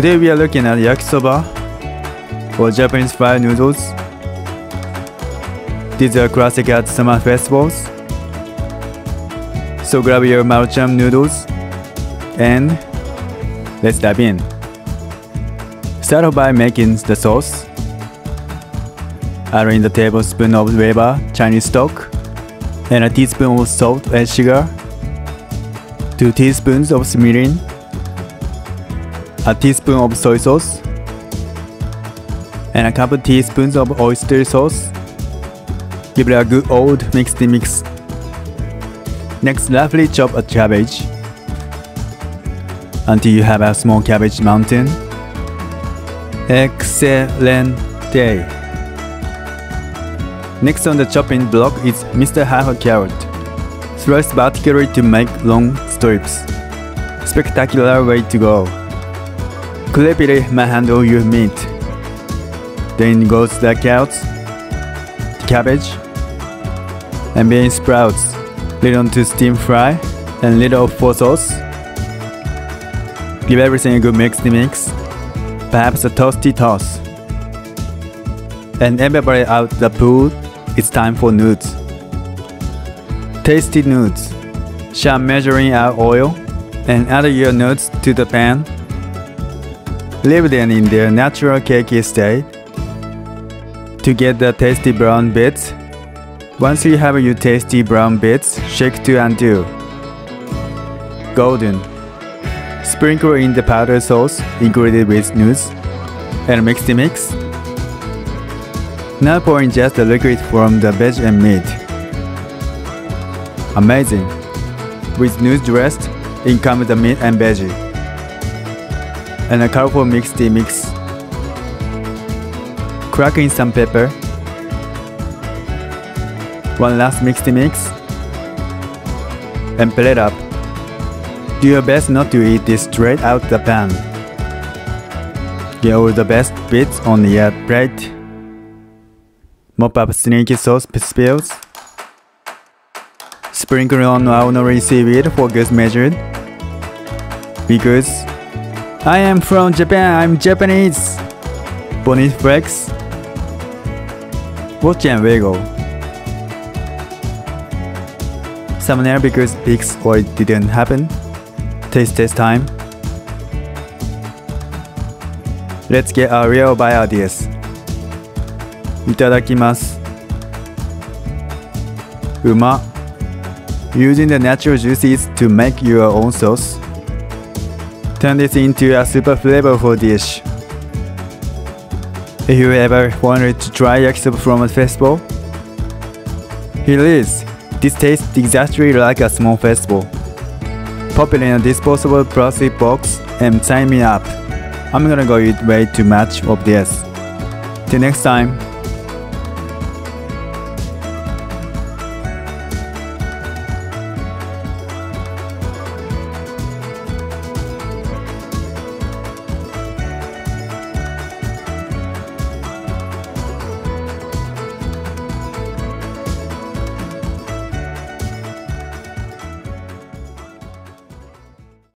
Today we are looking at yakisoba, or Japanese fried noodles. These are classic at summer festivals. So grab your Maru-chan noodles and let's dive in. Start off by making the sauce. Add in the tablespoon of Wei Pa Chinese stock and a teaspoon of salt and sugar, 2 teaspoons of mirin, a teaspoon of soy sauce, and a couple teaspoons of oyster sauce. Give it a good old mixity mix. Next, roughly chop a cabbage until you have a small cabbage mountain. Excelente! Next on the chopping block is Mr. Half a carrot. Slice vertically to make long strips. Spectacular way to go. Cleverly manhandle your meat. Then goes the carrots, the cabbage, and bean sprouts. Little to steam fry and little for sauce. Give everything a good mixy mix. Perhaps a toasty toss. And evaporate out the pool. It's time for nudes. Tasty nudes. Start measuring out oil and add your nudes to the pan. Leave them in their natural cakey state to get the tasty brown bits. Once you have your tasty brown bits, shake to undo. Golden. Sprinkle in the powder sauce included with nudes and mix the mix. Now pour in just the liquid from the veg and meat. Amazing! With nudes dressed, in comes the meat and veggie. And a colorful mixity mix. Crack in some pepper. One last mixity mix. And plate up. Do your best not to eat this straight out the pan. Get all the best bits on your plate. Mop up sneaky sauce spills. Sprinkle on our Nori Seaweed for good measure. Because I am from Japan, I'm Japanese. Bonito Flakes. Watch and wiggle. Thumbnail because pig's oil didn't happen. Taste test time. Let's get a real bite of this. Itadakimasu. Uma. Using the natural juices to make your own sauce. Turn this into a super flavorful dish. If you ever wanted to try yakisoba from a festival, here it is. This tastes exactly like a small festival. Pop it in a disposable plastic box and sign me up. I'm gonna go eat way too much of this. Till next time.